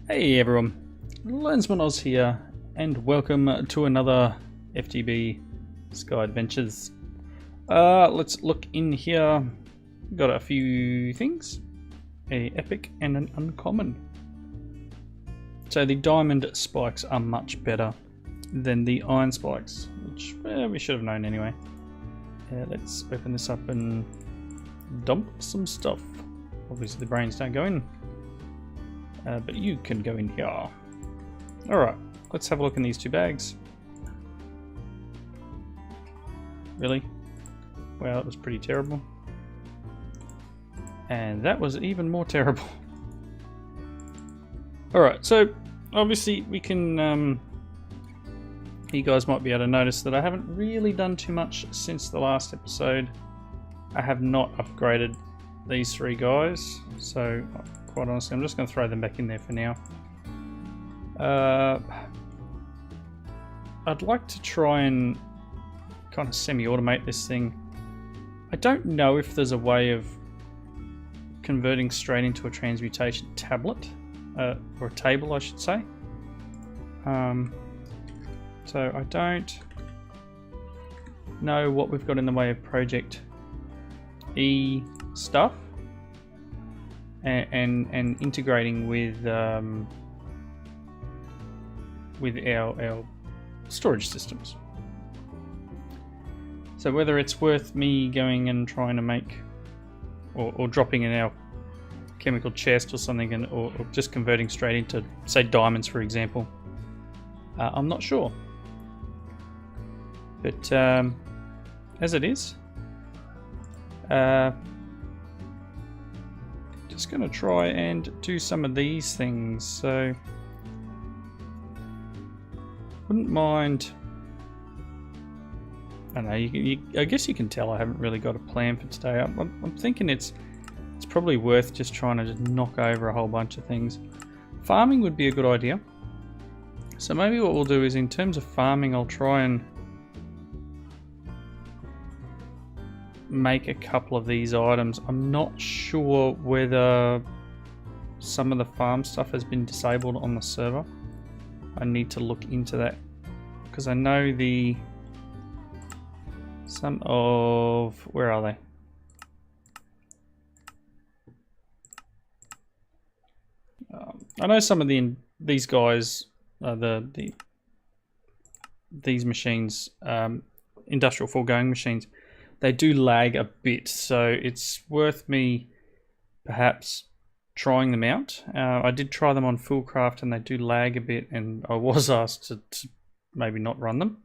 Hey everyone, Lensman Oz here, and welcome to another FTB Sky Adventures. Let's look in here. Got a few things, a epic and an uncommon. So the diamond spikes are much better than the iron spikes, which we should have known anyway. Let's open this up and dump some stuff. Obviously the brains don't go in. But you can go in here. Alright, let's have a look in these two bags. Really? Wow, that was pretty terrible. And that was even more terrible. Alright, so obviously we can... you guys might be able to notice that I haven't really done too much since the last episode. I have not upgraded these three guys, so... quite honestly, I'm just going to throw them back in there for now. I'd like to try and kind of semi-automate this thing. I don't know if there's a way of converting straight into a transmutation tablet, or a table I should say. So I don't know what we've got in the way of Project E stuff. And integrating with our storage systems. So whether it's worth me going and trying to make, or dropping in our chemical chest or something, or just converting straight into, say, diamonds, for example. I'm not sure. But as it is, just going to try and do some of these things. So wouldn't mind. I don't know. I guess you can tell I haven't really got a plan for today. I'm thinking it's probably worth just trying to just knock over a whole bunch of things. Farming would be a good idea. So maybe what we'll do is, in terms of farming, I'll try and make a couple of these items. I'm not sure whether some of the farm stuff has been disabled on the server. I need to look into that, because I know where are they? I know some of these guys, these machines, industrial foregoing machines, they do lag a bit, so it's worth me perhaps trying them out. I did try them on Fullcraft and they do lag a bit, and I was asked to maybe not run them.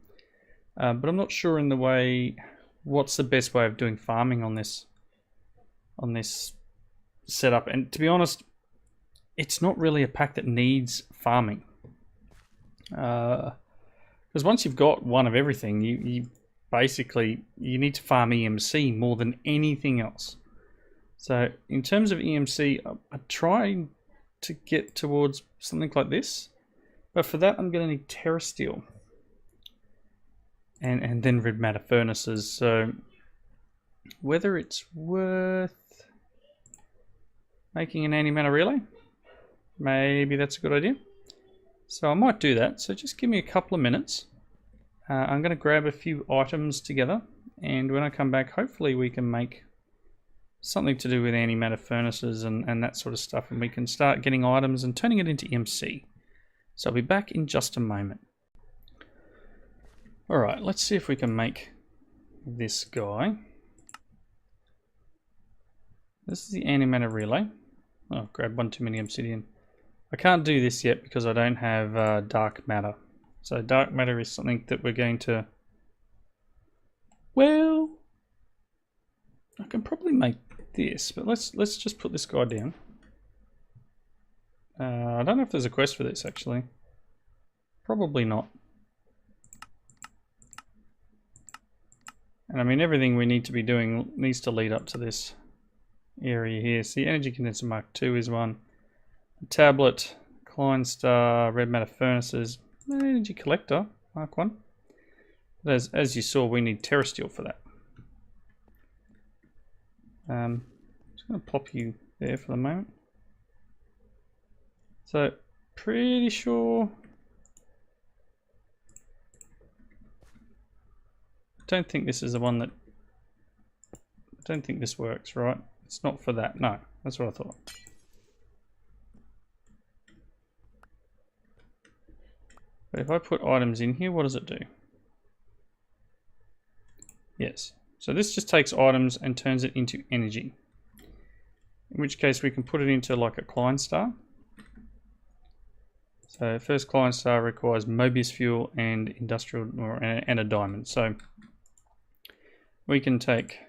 But I'm not sure in the way, what's the best way of doing farming on this setup. And to be honest, it's not really a pack that needs farming. Because once you've got one of everything, you basically, you need to farm EMC more than anything else. So in terms of EMC, I'm trying to get towards something like this. But for that, I'm going to need terrasteel. And then red matter furnaces. So whether it's worth making an antimatter relay, maybe that's a good idea. So I might do that. So just give me a couple of minutes. I'm going to grab a few items together, and when I come back, hopefully we can make something to do with antimatter furnaces and that sort of stuff, and we can start getting items and turning it into EMC. So I'll be back in just a moment. Alright, let's see if we can make this guy. This is the antimatter relay. Oh, grab one too many obsidian. I can't do this yet because I don't have dark matter. So dark matter is something that we're going to... Well, I can probably make this, but let's just put this guy down. I don't know if there's a quest for this actually. Probably not. And I mean, everything we need to be doing needs to lead up to this area here. See, Energy Condenser Mark II is one. The tablet, Klein Star, Red Matter Furnaces, Energy Collector, Mark 1. But as you saw, we need terrasteel for that. Just going to pop you there for the moment. So pretty sure. Don't think this is the one that. I don't think this works, right? It's not for that. No, that's what I thought. But if I put items in here, what does it do? Yes. So this just takes items and turns it into energy. In which case we can put it into like a Klein star. So first Klein star requires Mobius fuel and industrial and a diamond. So we can take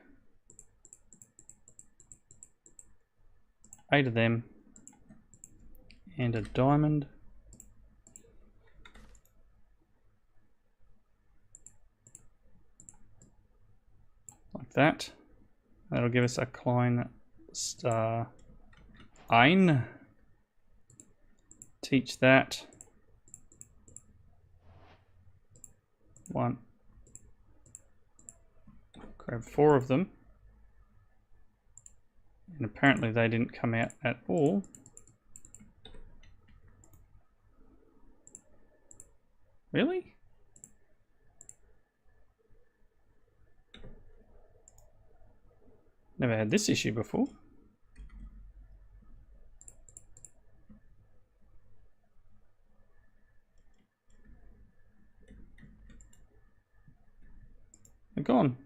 8 of them and a diamond. Like that. That'll give us a Klein star ein. Teach that. 1. Grab 4 of them. And apparently they didn't come out at all. Really? Never had this issue before. They're gone.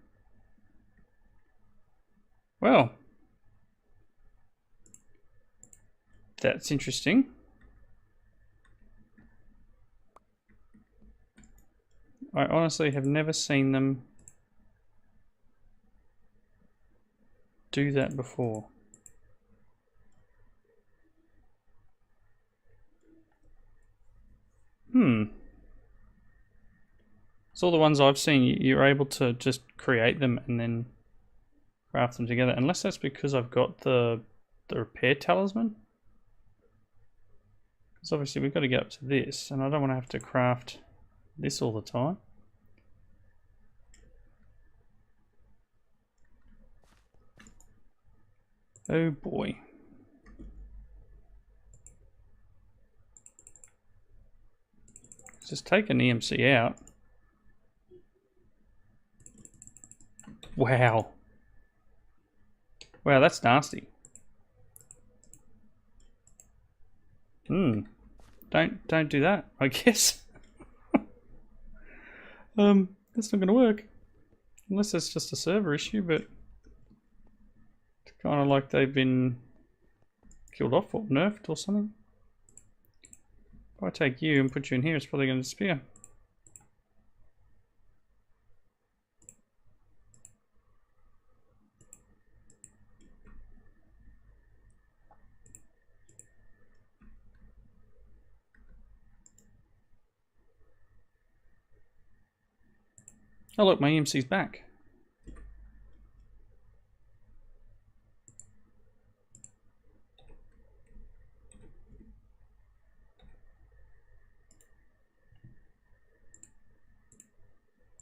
Well, that's interesting. I honestly have never seen them do that before. So all the ones I've seen, you're able to just create them and then craft them together. Unless that's because I've got the repair talisman. Because obviously we've got to get up to this, and I don't want to have to craft this all the time. Oh boy. Just take an EMC out. Wow. Wow, that's nasty. Don't do that, I guess. That's not gonna work. Unless it's just a server issue, but it's kind of like they've been killed off or nerfed or something. If I take you and put you in here, it's probably gonna disappear. Oh look, my EMC's back.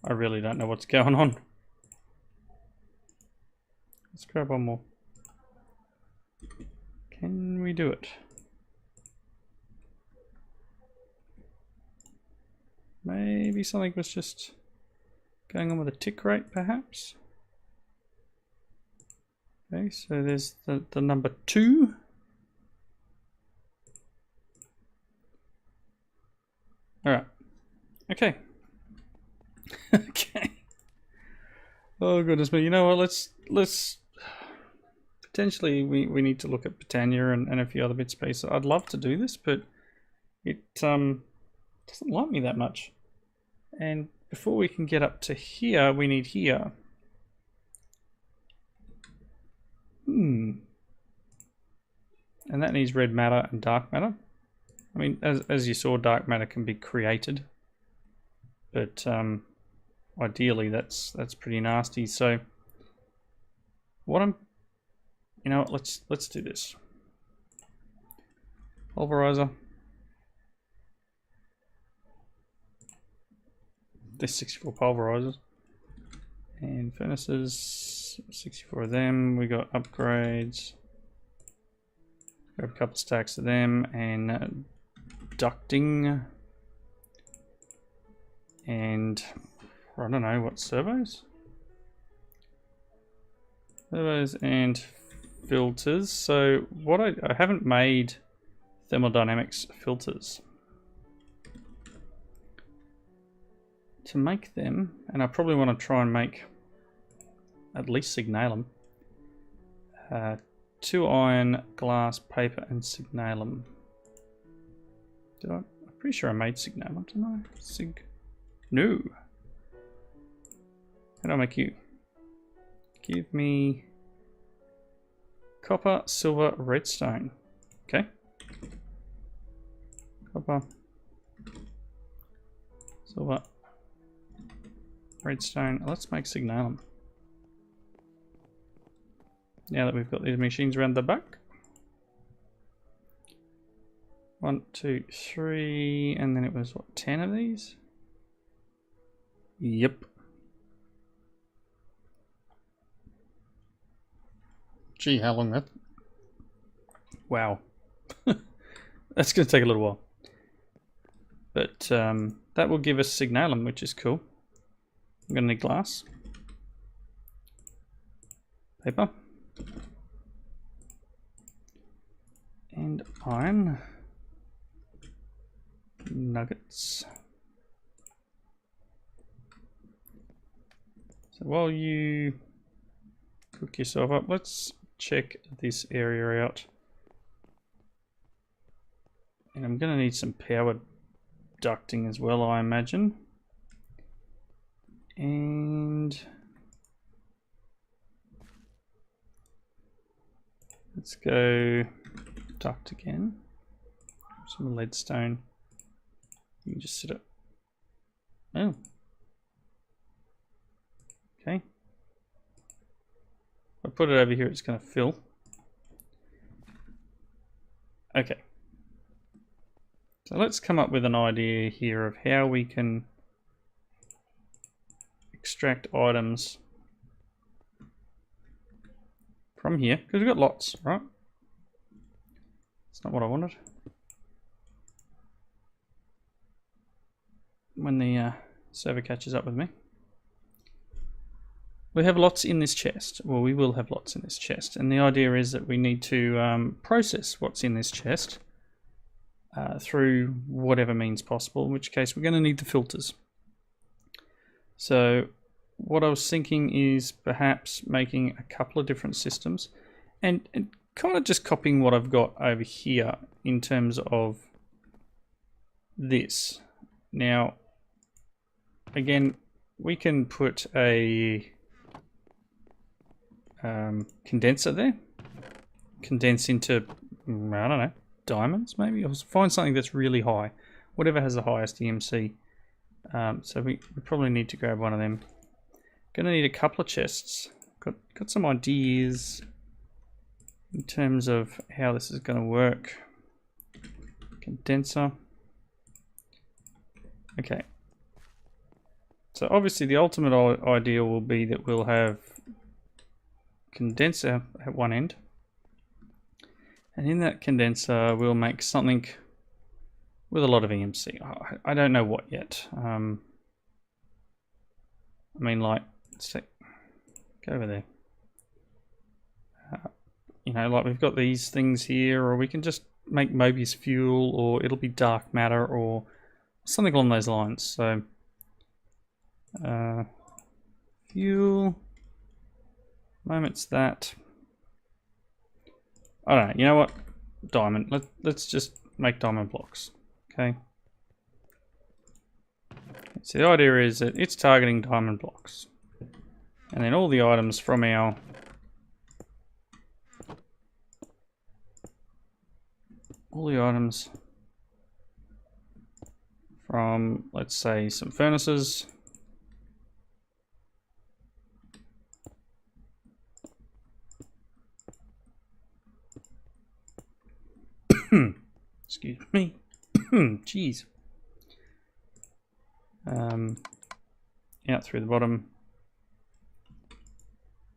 I really don't know what's going on. Let's grab one more. Can we do it? Maybe something was just going on with a tick rate, perhaps. Okay, so there's the number 2. All right. Okay. Okay. Oh goodness me! You know what? Let's potentially we need to look at Britannia and a few other bits of space. I'd love to do this, but it doesn't like me that much. And before we can get up to here, we need here. And that needs red matter and dark matter. I mean, as you saw, dark matter can be created, but ideally that's pretty nasty. So what you know what, let's do this. Pulverizer. There's 64 pulverizers and furnaces, 64 of them. We got upgrades. Grab a couple stacks of them and ducting and I don't know what servos? Servos and filters. So what I haven't made thermodynamics filters. To make them, and I probably want to try and make at least signalum. 2 iron, glass, paper, and signalum. I'm pretty sure I made signalum, didn't I? No. How do I make you? Give me copper, silver, redstone. Okay. Copper, silver, redstone. Let's make signalum. Now that we've got these machines around the back. 1, 2, 3, and then it was what, 10 of these? Yep. Gee, how long that? Wow. That's going to take a little while. But that will give us signalum, which is cool. I'm going to need glass. Paper. And iron. Nuggets. So while you cook yourself up, let's check this area out. And I'm going to need some power ducting as well, I imagine. And let's go duct again. Some leadstone. You can just sit it. Oh. Okay. If I put it over here, it's going to fill. Okay. So let's come up with an idea here of how we can extract items from here, because we've got lots, right? That's not what I wanted. When the server catches up with me. We have lots in this chest. Well, we will have lots in this chest. And the idea is that we need to process what's in this chest through whatever means possible, in which case we're going to need the filters. So what I was thinking is perhaps making a couple of different systems and kind of just copying what I've got over here in terms of this. Now, again, we can put a condenser there, condense into, I don't know, diamonds maybe, or find something that's really high, whatever has the highest EMC. So we probably need to grab one of them. Gonna need a couple of chests. Got some ideas in terms of how this is going to work. Condenser. Okay. So obviously the ultimate ideal will be that we'll have condenser at one end, and in that condenser we'll make something with a lot of EMC. I don't know what yet. I mean, like, let's go over there. You know, like we've got these things here, or we can just make Mobius fuel, or it'll be dark matter, or something along those lines. So fuel, moment's that. I don't know, you know what? Diamond. Let's just make diamond blocks. Okay. So the idea is that it's targeting diamond blocks. And then all the items from our from, let's say, some furnaces. Excuse me. Jeez. Out through the bottom.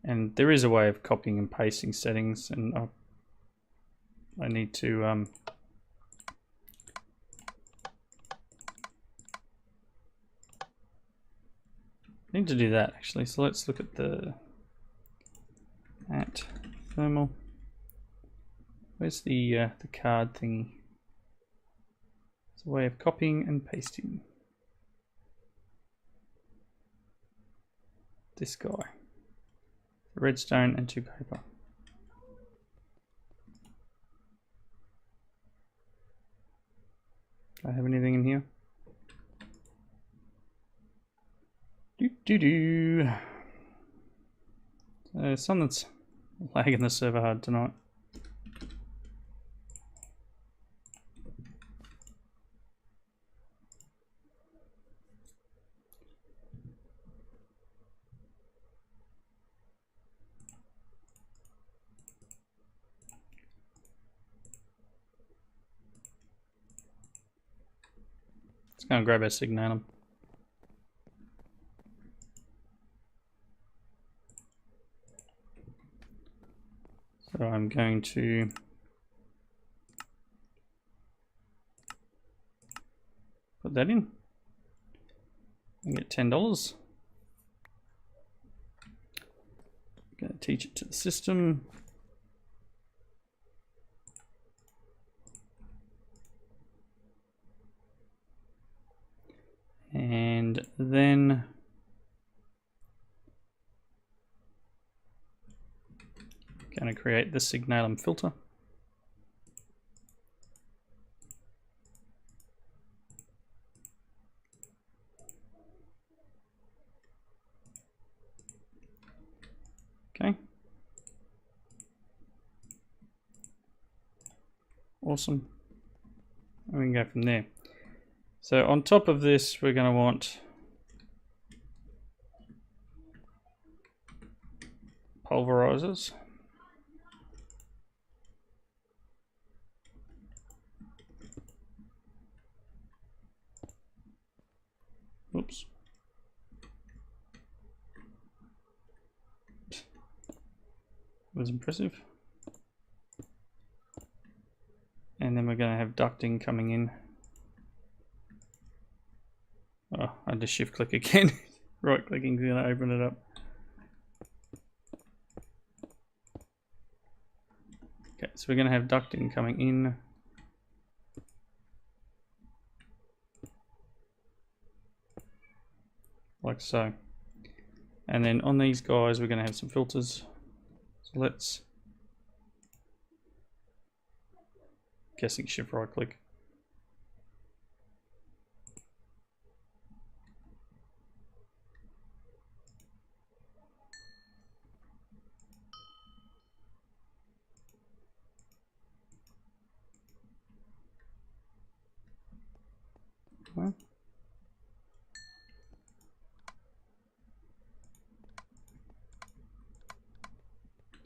And there is a way of copying and pasting settings, and I need to need to do that actually. So let's look at the at thermal. Where's the card thingy? It's a way of copying and pasting. This guy. Redstone and 2 paper. Do I have anything in here? Something's lagging the server hard tonight. Let's go and grab our signalum. So I'm going to put that in and get $10. I'm going to teach it to the system. And then going to create the signalum filter. Okay. Awesome. And we can go from there. So on top of this, we're going to want pulverizers. Oops. That was impressive. And then we're going to have ducting coming in. Oh, I had to shift click again. Right clicking is going to open it up. Okay, so we're going to have ducting coming in. Like so. And then on these guys, we're going to have some filters. So let's, guessing shift right click. Well,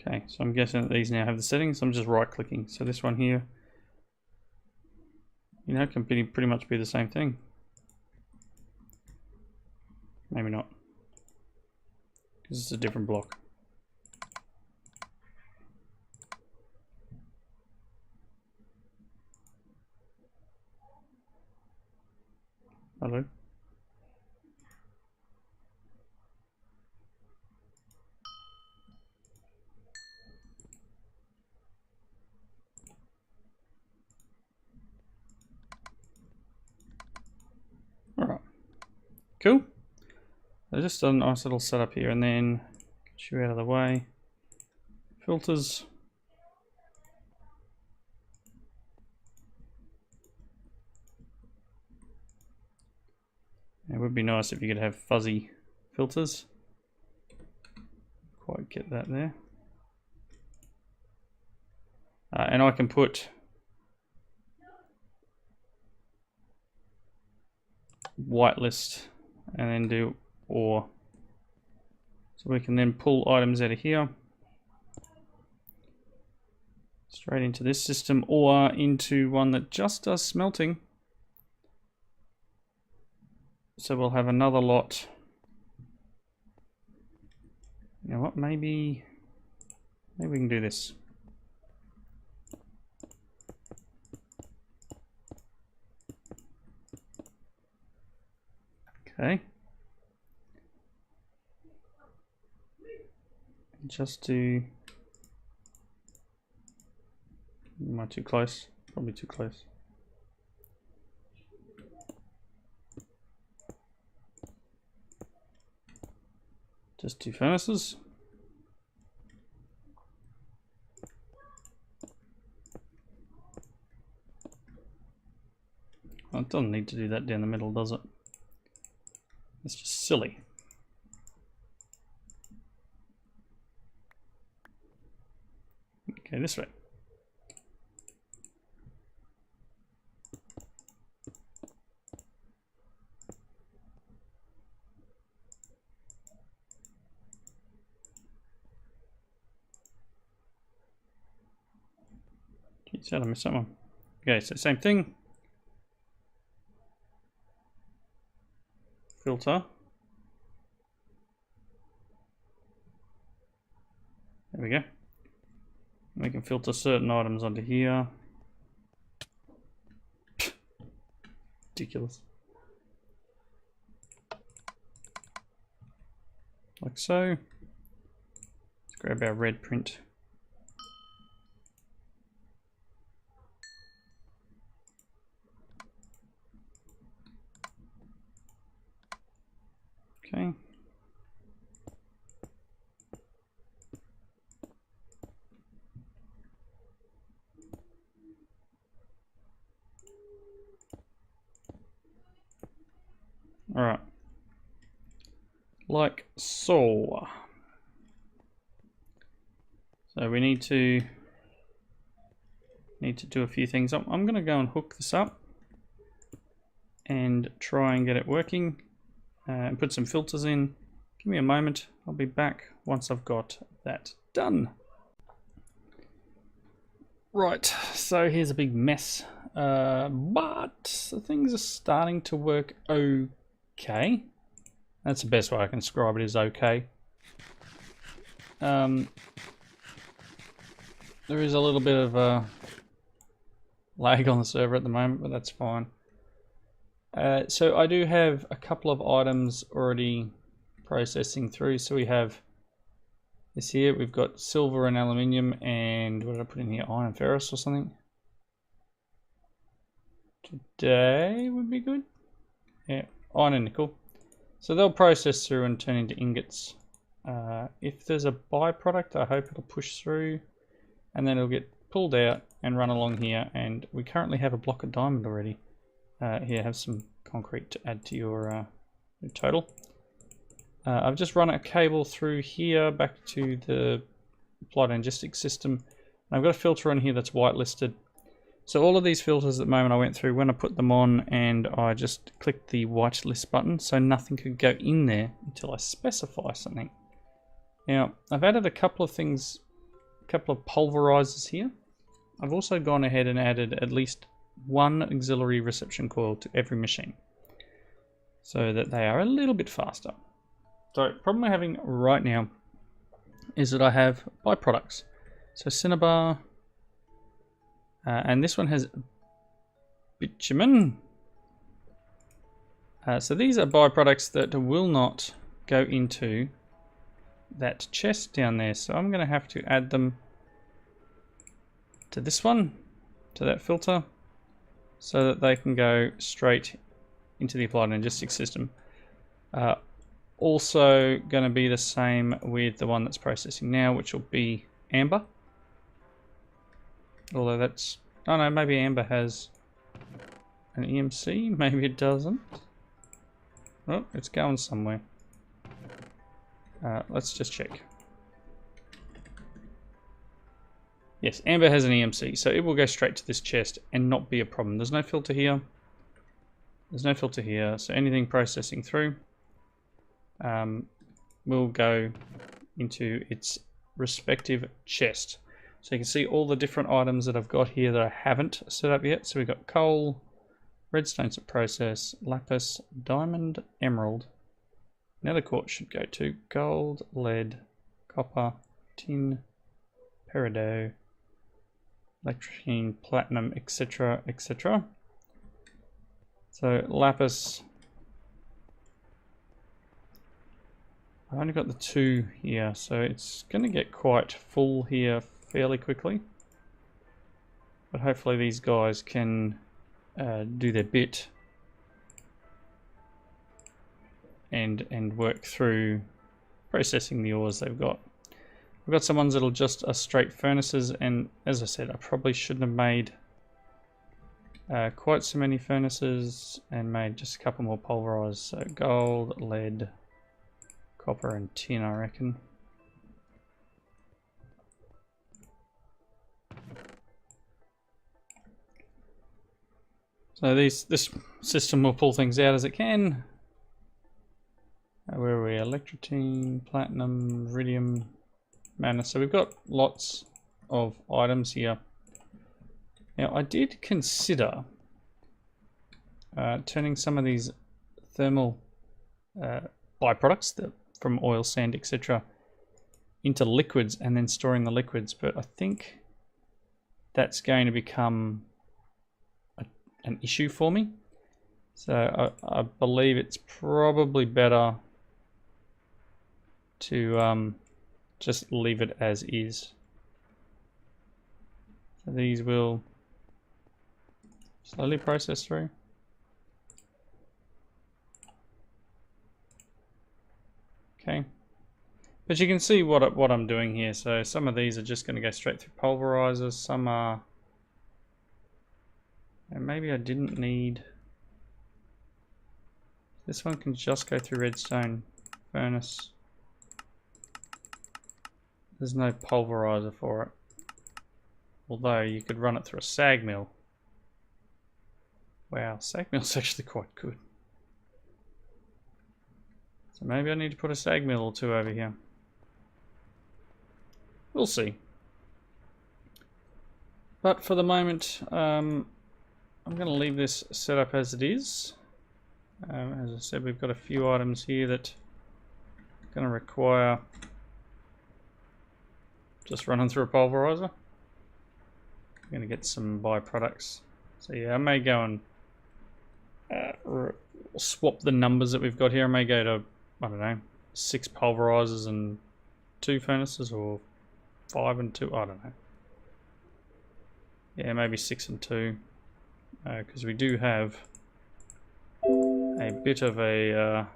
okay, so I'm guessing that these now have the settings. I'm just right clicking. So this one here, you know, can pretty much be the same thing. Maybe not, because it's a different block. Hello. Alright. Cool. So just a nice little setup here, and then get you out of the way. Filters. It would be nice if you could have fuzzy filters. Quite get that there. And I can put whitelist and then do OR. So we can then pull items out of here straight into this system or into one that just does smelting. So we'll have another lot. You know what, maybe we can do this. Okay. just do... Am I too close? Probably too close. Just 2 furnaces. Well, it doesn't need to do that down the middle, does it? It's just silly. Okay, this way. Geez, I missed someone. Okay, so same thing. Filter. There we go. We can filter certain items onto here. Ridiculous. Like so. Let's grab our red print. Okay. All right. Like so. So we need to do a few things. I'm going to go and hook this up and try and get it working. And put some filters in. Give me a moment. I'll be back once I've got that done. Right, so here's a big mess. But things are starting to work okay. That's the best way I can describe it, is okay. There is a little bit of a lag on the server at the moment, but that's fine. So I do have a couple of items already processing through. So we have this here. We've got silver and aluminium, and what did I put in here? Iron and ferrous or something. Today would be good. Yeah, iron and nickel. So they'll process through and turn into ingots. If there's a byproduct, I hope it'll push through, and then it'll get pulled out and run along here. And we currently have a block of diamond already. Here, have some concrete to add to your total. I've just run a cable through here back to the applied logistics system. And I've got a filter on here that's whitelisted. So all of these filters at the moment I went through when I put them on, and I just clicked the whitelist button, so nothing could go in there until I specify something. Now, I've added a couple of things, a couple of pulverizers here. I've also gone ahead and added at least one auxiliary reception coil to every machine so that they are a little bit faster. So the problem we're having right now is that I have byproducts. So cinnabar, and this one has bitumen. So these are byproducts that will not go into that chest down there. So I'm going to have to add them to this one, to that filter, so that they can go straight into the applied logistics system. Also going to be the same with the one that's processing now, which will be amber. Although that's... oh no, maybe amber has an EMC, maybe it doesn't. Oh, it's going somewhere. Let's just check. Yes, amber has an EMC, so it will go straight to this chest and not be a problem. There's no filter here. There's no filter here, so anything processing through will go into its respective chest. So you can see all the different items that I've got here that I haven't set up yet. So we've got coal, redstone to process, lapis, diamond, emerald. Nether quartz should go to gold, lead, copper, tin, peridot, electrine, platinum, etc., etc. So lapis I've only got the 2 here, so it's going to get quite full here fairly quickly. But hopefully these guys can do their bit and work through processing the ores they've got. We've got some ones that'll just are straight furnaces, and as I said, I probably shouldn't have made quite so many furnaces and made just a couple more pulverized. So gold, lead, copper and tin, I reckon. So this system will pull things out as it can. Where are we? Electrotine, platinum, iridium, mana. So we've got lots of items here. Now I did consider turning some of these thermal byproducts from oil, sand, etc. into liquids and then storing the liquids, but I think that's going to become an issue for me. So I believe it's probably better to just leave it as is. So these will slowly process through. Okay, but you can see what I'm doing here. So some of these are just going to go straight through pulverizers. Some are, and maybe I didn't need. This one can just go through redstone furnace. There's no pulverizer for it, although you could run it through a sag mill. Wow, sag mill's actually quite good. So maybe I need to put a sag mill or 2 over here. We'll see. But for the moment, I'm going to leave this set up as it is. As I said, we've got a few items here that are going to require just running through a pulverizer. I'm going to get some byproducts. So yeah, I may go and swap the numbers that we've got here. I may go to, I don't know, 6 pulverizers and 2 furnaces, or 5 and 2, I don't know. Yeah, maybe 6 and 2, because we do have a bit of a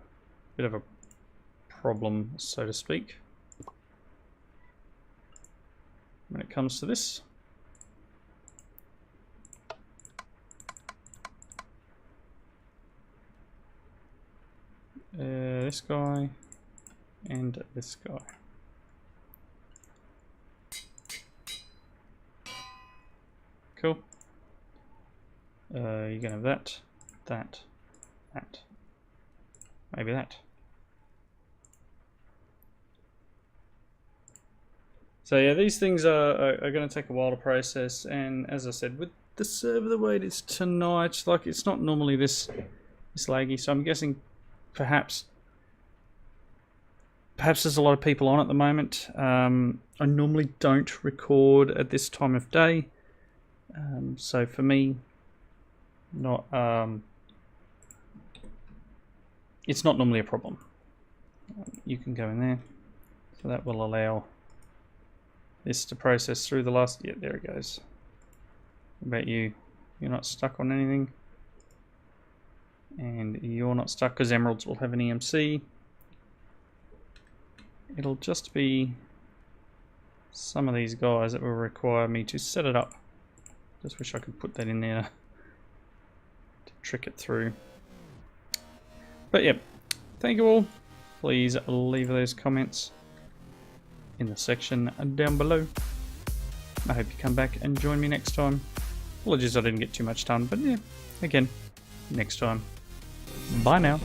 problem, so to speak, when it comes to this. This guy and this guy. Cool. You can have that, that, that. Maybe that. So yeah, these things are going to take a while to process, and as I said, with the server the way it is tonight, like, it's not normally this laggy, so I'm guessing perhaps there's a lot of people on at the moment. I normally don't record at this time of day, so for me, it's not normally a problem. You can go in there, so that will allow this to process through the last. Yeah, there it goes. What about you? You're not stuck on anything, and you're not stuck because emeralds will have an EMC. It'll just be some of these guys that will require me to set it up. Just wish I could put that in there to trick it through. But yeah, thank you all. Please leave those comments in the section down below. I hope you come back and join me next time. Apologies I didn't get too much done, but yeah, again, next time. Bye now.